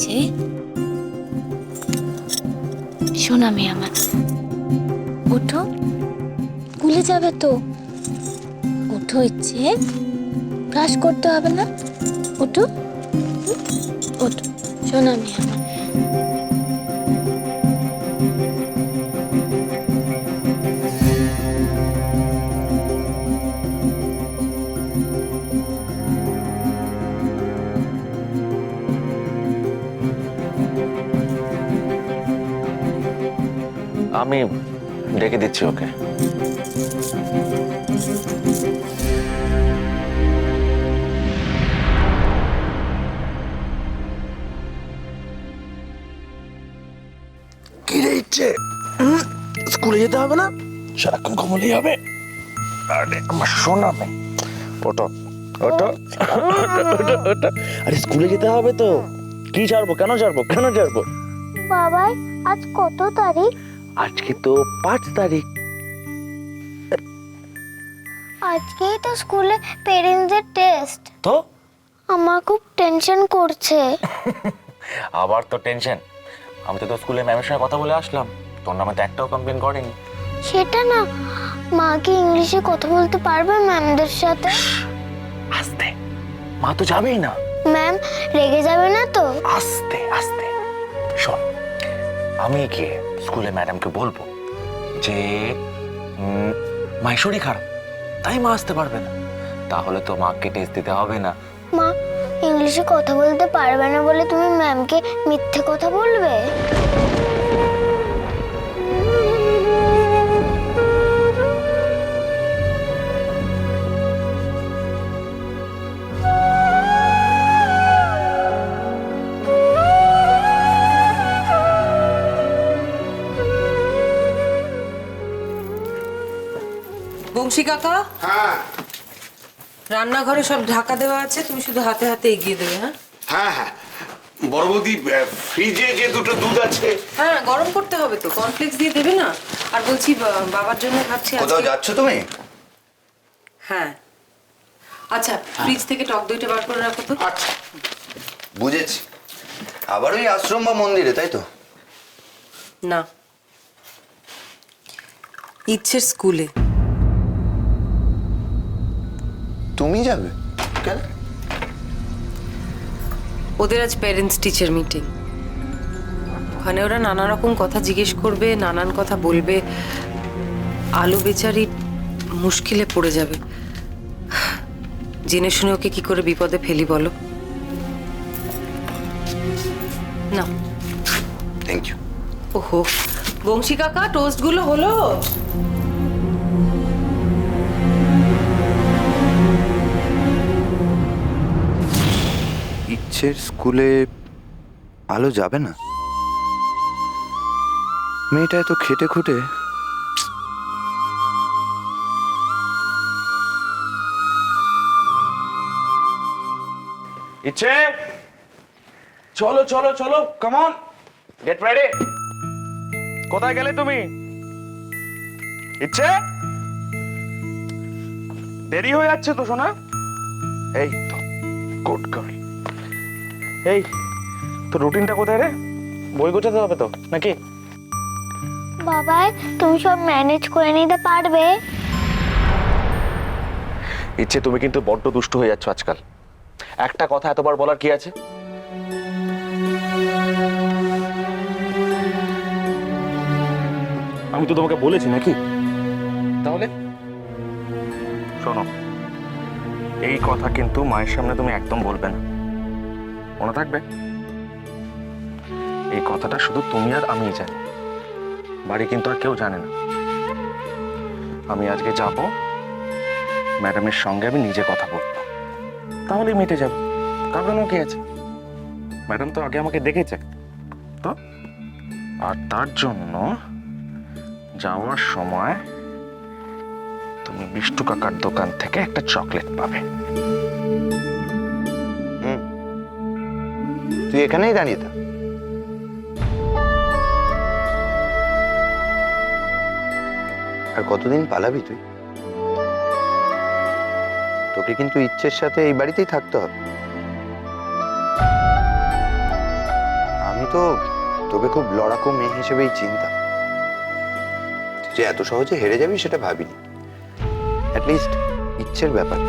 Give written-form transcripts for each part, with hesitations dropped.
ইচ্ছে, শোনা মেয়ে আমার, উঠো, স্কুলে যাবে তো, উঠো ইচ্ছে, ব্রাশ করতে হবে না, উঠো, উঠো, শোনা মেয়ে আমার। আমি ডেকে দিচ্ছি ওকে। কি রে ইচ্ছে, স্কুলে যেতে হবে না? সারাক্ষণ ঘুমলেই হবে? আরে আমার সোনা মেয়ে, ওঠো ওঠো ওঠো ওঠো। আরে স্কুলে যেতে হবে তো। কি ছাড়বো? কেন ছাড়বো? কেন ছাড়বো? বাবাই আজ কত তারিখ? আজকে তো 5 তারিখ। আজকেই তো স্কুলে পেরেন্টসদের টেস্ট। তো আমার খুব টেনশন করছে। আবার তো টেনশন? আমি তো স্কুলে ম্যামের সঙ্গে কথা বলে আসলাম, তোর নামে তো একটাও কমপ্লেন করেনি। সেটা না, মা কি ইংলিশে কথা বলতে পারবে ম্যামদের সাথে? আস্তে, মা তো যাবেই না। ম্যাম রেগে যাবে না তো? আস্তে আস্তে শোন, আমি গিয়ে স্কুলে ম্যাডামকে বলবো যে মায়ের শরীর খারাপ, তাই মা আসতে পারবে না। তাহলে তো মাকে টেস্ট দিতে হবে না। মা ইংলিশে কথা বলতে পারবে না বলে তুমি ম্যামকে মিথ্যে কথা বলবে? বংশী কাকা, হ্যাঁ রান্নাঘরে সব ঢাকা দেওয়া আছে, তুমি শুধু হাতে হাতে এগিয়ে দেবে। হ্যাঁ হ্যাঁ হ্যাঁ বড় বৌদি, ফ্রিজে যে দুটো দুধ আছে। হ্যাঁ, গরম করতে হবে তো, কর্নফ্লেক্স দিয়ে দেবে না? আর বলছি বাবার জন্য ভাবছি কোথাও আজকে। যাচ্ছ তুমি? হ্যাঁ আচ্ছা, ফ্রিজ থেকে টক দইটা বার করে রাখো তো। আচ্ছা বুঝেছি, আবার ওই আশ্রম বা মন্দিরে, তাই তো? না, ইচ্ছের স্কুলে। তুমি যাবে কেন? ওদের আজ প্যারেন্টস টিচার মিটিং। ওখানে ওরা নানা রকম কথা জিজ্ঞেস করবে, নানান কথা বলবে। আলো বেচারি মুশকিলে পড়ে যাবে। জেনে শুনে ওকে কি করে বিপদে ফেলি বলো? না। Thank you. ওহো, বংশী কাকা, টোস্টগুলো হলো? ইচ্ছের স্কুলে আলো যাবে না? মেয়েটা এত খেটে খুঁটে। ইচ্ছে, চলো চলো চলো, কাম অন, গেট রেডি। কোথায় গেলে তুমি? ইচ্ছে, দেরি হয়ে যাচ্ছে তো সোনা। এই তো, গুড গার্ল। এই তো, রুটিনটা কোথায় রে? বই গোছাতে হবে তো নাকি? বাবাই তুমি সব ম্যানেজ করে নিতে পারবে? ইচ্ছে, তুমি কিন্তু বড্ড দুষ্ট হয়ে যাচ্ছ আজকাল। একটা কথা এতবার বলার কি আছে? আমি তো তোমাকে বলেছি নাকি? তাহলে শোনো, এই কথা কিন্তু মায়ের সামনে তুমি একদম বলবে না, মনে থাকবে? এই কথাটা শুধু তুমি আর আমি জানি, বাড়ি কিন্তু আর কেউ জানে না। আমি আজকে যাব, ম্যাডামের সঙ্গে আমি নিজে কথা বলবো, তাহলেই মিটে যাবে। কারণ কি আছে, ম্যাডাম তো আগে আমাকে দেখেছে তো। আর তার জন্য যাওয়ার সময় তুমি বিষ্টু কাকার দোকান থেকে একটা চকলেট পাবে। তুই এখানেই দাঁড়িয়ে থাক। আর কতদিন পালাবি তুই? তোকে কিন্তু ইচ্ছের সাথে এই বাড়িতেই থাকতে হবে। তো তোকে খুব লড়াকু মেয়ে হিসেবেই চিন্তা। যে এত সহজে হেরে যাবি সেটা ভাবিনি, অ্যাটলিস্ট ইচ্ছের ব্যাপার।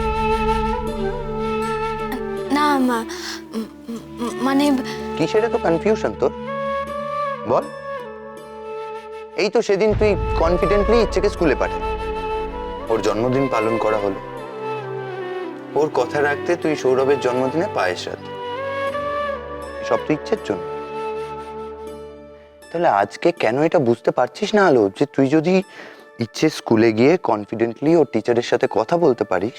না মা, মানে কিসের এত কনফিউশন তোর, বল? এই তো সেদিন তুই কনফিডেন্টলি ইচ্ছেকে স্কুলে পাঠালি, ওর জন্মদিন পালন করা হলো, ওর কথা রাখতে তুই সৌরভের জন্মদিনে পায়েস রাখলি, সব তো ইচ্ছের জন্য। তাহলে আজকে কেন এটা বুঝতে পারছিস না আলো, যে তুই যদি ইচ্ছে স্কুলে গিয়ে কনফিডেন্টলি ওর টিচারের সাথে কথা বলতে পারিস,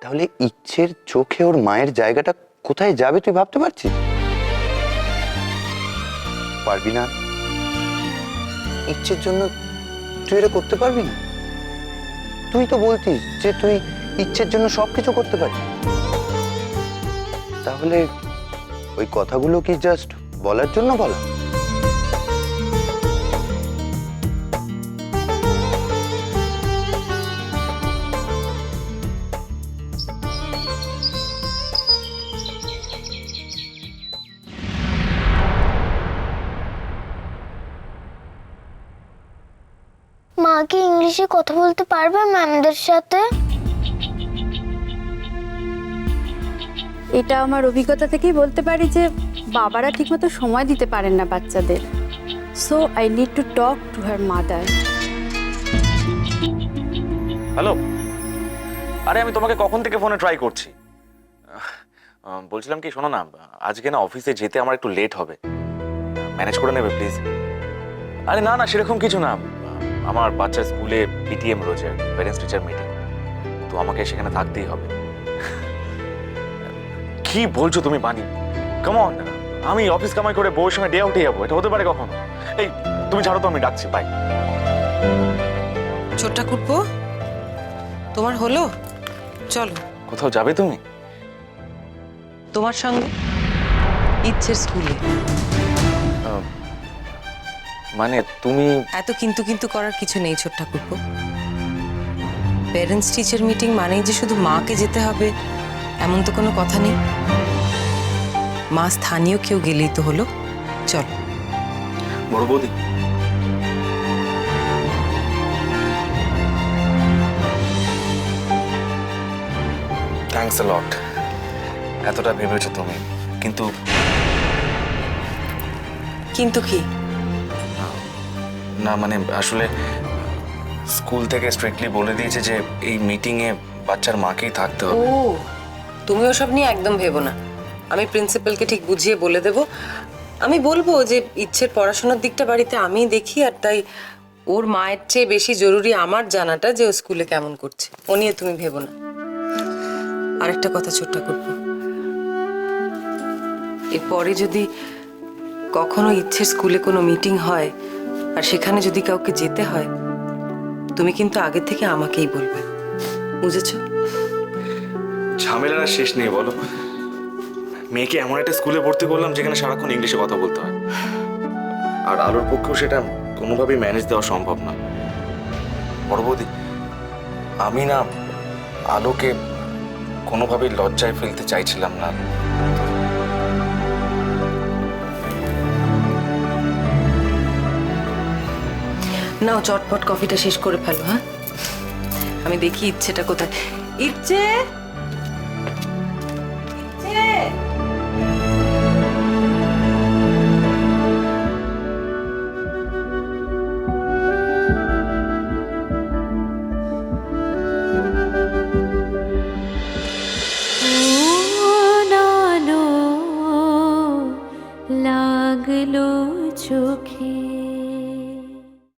তাহলে ইচ্ছের চোখে ওর মায়ের জায়গাটা কোথায় যাবে তুই ভাবতে পারছিস? পারবি না? ইচ্ছের জন্য তুই এটা করতে পারবি না? তুই তো বলতিস যে তুই ইচ্ছের জন্য সবকিছু করতে পারিস। তাহলে ওই কথাগুলো কি জাস্ট বলার জন্য বলা? মা কি ইংলিশে কথা বলতে পারবে ম্যামদের সাথে? এটা আমার অভিজ্ঞতা থেকেই বলতে পারি যে বাবারা ঠিকমতো সময় দিতে পারেন না বাচ্চাদের। So I need to talk to her mother. Hello, আরে আমি তোমাকে কখন থেকে ফোনে ট্রাই করছি। বলছিলাম কি, শোনো না, আজকে না অফিসে যেতে আমার একটু লেট হবে, ম্যানেজ করে নেবে প্লিজ? আরে না না, সেরকম কিছু না, আমার বাচ্চার স্কুলে পিটিএম রয়েছে, প্যারেন্টস টিচার মিটিং, তো আমাকে সেখানে থাকতেই হবে। কি বলছো তুমি বানি? কাম অন, আমি অফিস কামাই করে বউয়ের সঙ্গে ডে আউটে যাবো? এটা হতে পারে কখনো? এই তুমি ছাড়ো তো, আমি ডাকছি, বাই। ছোট্টা কুটবো, তোমার হলো? চলো। কোথাও যাবে তুমি? তোমার সঙ্গে ইচ্ছের স্কুলে। মানে তুমি? এত কিন্তু কিন্তু করার কিছু নেই ছোট্টা কুটবো। প্যারেন্টস টিচার মিটিং মানেই যে শুধু মাকে যেতে হবে এমন তো কোনো কথা নেই। মা স্থানীয় কেউ গেলেই তো হলো। চল। বড় বৌদি, থ্যাঙ্কস আ লট, এতটা ভেবেছো তুমি, কিন্তু কিন্তু কি? না মানে আসলে স্কুল থেকে স্ট্রিক্টলি বলে দিয়েছে যে এই মিটিংয়ে বাচ্চার মাকেই থাকতে ও, হবে। তুমি ওসব নিয়ে একদম ভেবো না, আমি প্রিন্সিপালকে ঠিক বুঝিয়ে বলে দেব। আমি বলবো যে ইচ্ছের পড়াশোনার দিকটা বাড়িতে আমি দেখি, আর তাই ওর মায়ের চেয়ে বেশি জরুরি আমার জানাটা যে ও স্কুলে কেমন করছে, ও নিয়ে তুমি ভেবো না। আরেকটা কথা ছোট্টা করবো, এরপরে যদি কখনো ইচ্ছের স্কুলে কোনো মিটিং হয় আর সেখানে যদি কাউকে যেতে হয়, তুমি কিন্তু আগে থেকে আমাকেই বলবে, বুঝেছো? ঝামেলার শেষ নেই বলো। মেয়েকে এমন একটা স্কুলে ভর্তি করলাম যেখানে সারাক্ষণ ইংলিশে কথা বলতে হয়, আর আলোর পক্ষেও সেটা কোনোভাবেই ম্যানেজ দেওয়া সম্ভব না। বড় বৌদি, আমি না আলোকে কোনোভাবেই লজ্জায় ফেলতে চাইছিলাম না। নাও চটপট কফিটা শেষ করে ফেলো। হ্যাঁ, আমি দেখি ইচ্ছেটা কোথায়। ইচ্ছে, ইচ্ছে। লাগলো চোখে